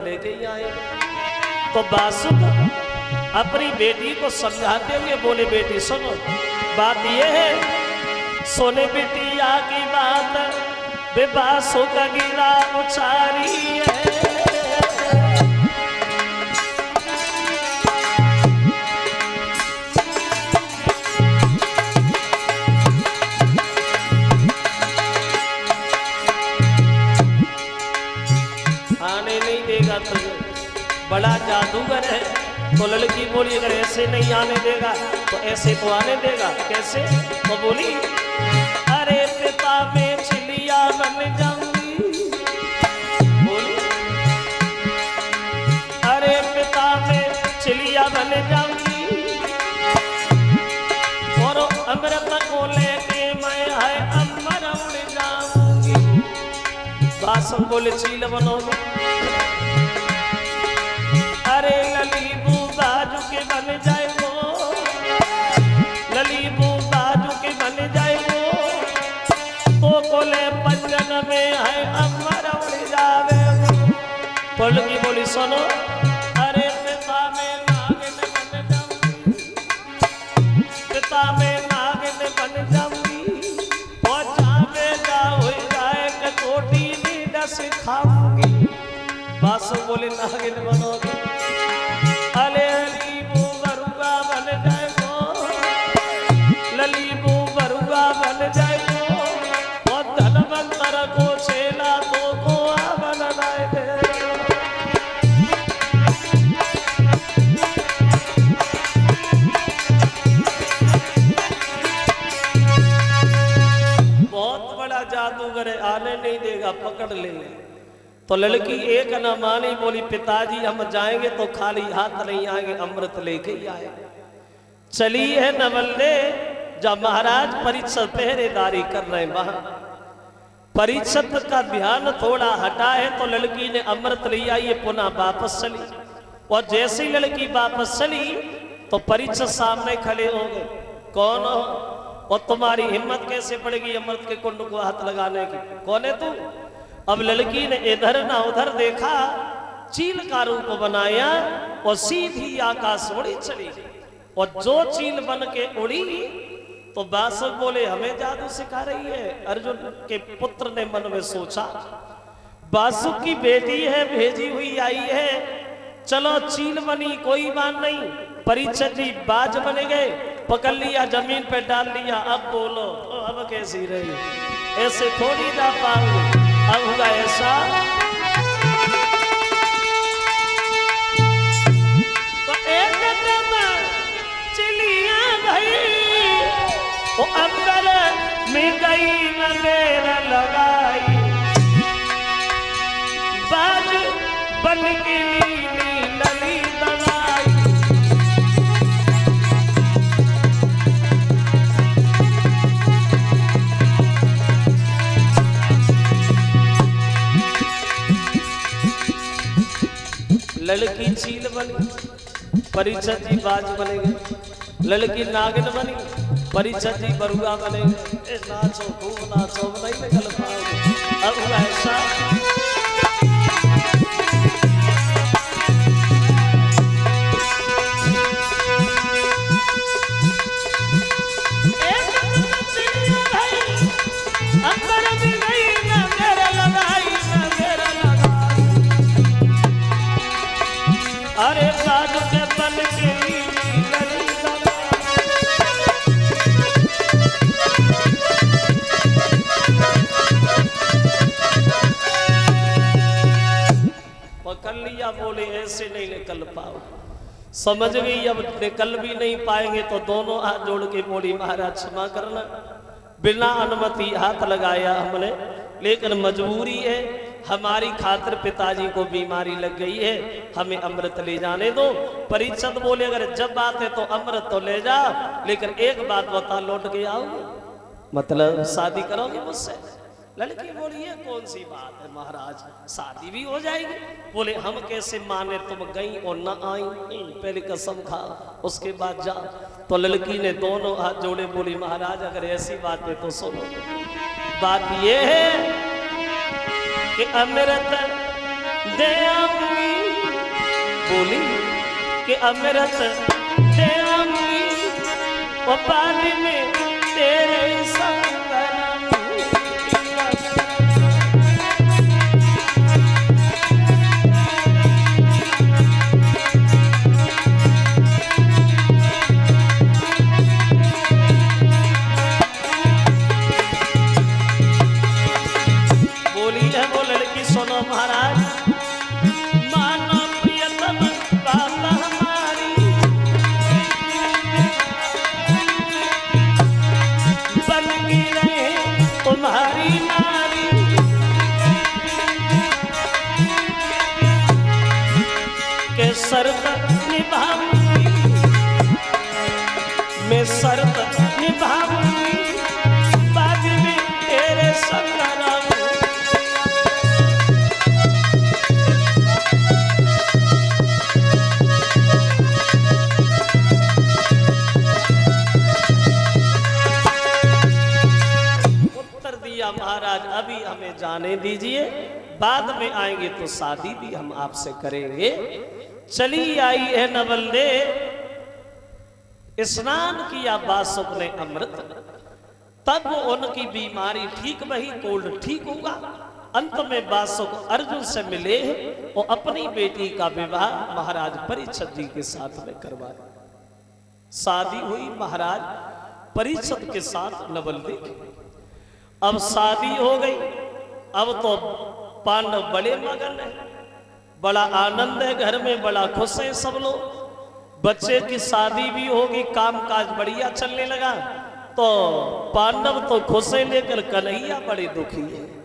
लेके ही आए। तो बासुक अपनी बेटी को समझाते हुए बोले, बेटी सुनो, बात ये है, सोने बिटिया की बात बेबासु का गिरा उचारी है। आने नहीं देगा तुझे, बड़ा जादूगर है। तो लड़की बोली, अगर ऐसे नहीं आने देगा तो ऐसे तो आने देगा। कैसे? तो बोली, अरे पिता में चिड़िया बन जाऊंगी। बोली, अरे पिता में चिड़िया बन जाऊंगी और अमृत को लेके मैं है अमर उड़ जाऊंगी। बासुक बोले, चील बनोगे? अरे ललीबू बाजू के बन जाए वो, ललीबू बाजू के बन जाए वो, तो कोले पंजन में है अमर उड़ जावे। पलकी बोली, सुनो, अरे पिता में नागिन बन जाऊंगी, पिता में नागिन बन जाऊंगी, और जावे जा हो जाए कटोटी भी दस खाऊंगी। बासुक बोले, नागिन बनोगे? अरे ललीबू बरुआ बन जाए वो, ललीबू बरुआ बन जाए वो, और धनवंतर को छेला तो को बन जाए दे। बहुत बड़ा जादूगर है, आने नहीं देगा, पकड़ ले। तो लड़की एक न मानी, बोली, पिताजी हम जाएंगे तो खाली हाथ नहीं आएंगे, अमृत लेके ही आए। चली है नवल्ले, जब महाराज परीक्षित पहरेदारी कर रहे हैं, वहां परीक्षित का ध्यान थोड़ा हटा है। तो लड़की ने अमृत लिया, ये पुनः वापस चली। और जैसे ही लड़की वापस चली तो परीक्षित सामने खड़े हो गए, कौन हो और तुम्हारी हिम्मत कैसे पड़ेगी अमृत के कुंड को हाथ लगाने की? कौन है तू? अब लड़की ने इधर ना उधर देखा, चील का रूप बनाया और सीधी आकाश उड़ी चली। और जो चील बन के उड़ी तो बासुक बोले, हमें जादू सिखा रही है। अर्जुन के पुत्र ने मन में सोचा, बासुक की बेटी है, भेजी हुई आई है, चलो चील बनी, कोई बात नहीं। परीक्षित जी बाज बने गए, पकड़ लिया, जमीन पे डाल लिया। अब बोलो, अब कैसी रही? ऐसे थोड़ी जा पाऊंगी। अब हुआ ऐसा, तो एक दम चिड़िया गई, वो अंदर में गई नजर लगाई, बाज बन के नीली लली बनाई। लड़की चील बनी, परीक्षित जी बाज बने गए। लड़की नागिन बनी, परीक्षित जी बरुआ बने गए। नाचो खूब नाचो, नहीं निकल पाओगे। अब हुआ ऐसा, अरे बाज के बन के पकड़ लिया। बोले, ऐसे नहीं निकल पाओ। समझ गई, अब निकल भी नहीं पाएंगे। तो दोनों हाथ जोड़ के बोली, महाराज क्षमा करना, बिना अनुमति हाथ लगाया हमने, लेकिन मजबूरी है, हमारी खातिर पिताजी को बीमारी लग गई है, हमें अमृत ले जाने दो। परीक्षित बोले, अगर जब बात है तो अमृत तो ले जाओ, लेकिन एक बात बता, लौट के आओगे? मतलब शादी करोगे मुझसे? लड़की बोली, ये कौन सी बात है महाराज, शादी भी हो जाएगी? बोले, हम कैसे माने, तुम गई और न आई, पहले कसम खा उसके बाद जा। तो लड़की ने दोनों हाथ जोड़े, बोली, महाराज अगर ऐसी बात है तो सुनो। बात ये है कि अमृत दे आऊंगी बोली कि अमृत दे आऊंगी वो पानी में तेरे संग महाराज मानो प्रियतम बात हमारी बन की रहे तुम्हारी नारी के शर्त निभाऊंगी मैं शर्त निभाऊंगी बाद में तेरे संग महाराज अभी हमें जाने दीजिए, बाद में आएंगे तो शादी भी हम आपसे करेंगे। चली आई है नवल्ले, स्नान किया बासुक ने अमृत, तब उनकी बीमारी ठीक वही कोल्ड ठीक होगा। अंत में बासुक अर्जुन से मिले और अपनी बेटी का विवाह महाराज परीक्षित जी के साथ में करवा। शादी हुई महाराज परीक्षित के साथ नवल्ले। अब शादी हो गई, अब तो पांडव बड़े मगन है, बड़ा आनंद है घर में, बड़ा खुश है सब लोग। बच्चे की शादी भी होगी, कामकाज बढ़िया चलने लगा। तो पांडव तो खुश है, लेकर कन्हैया बड़े दुखी है।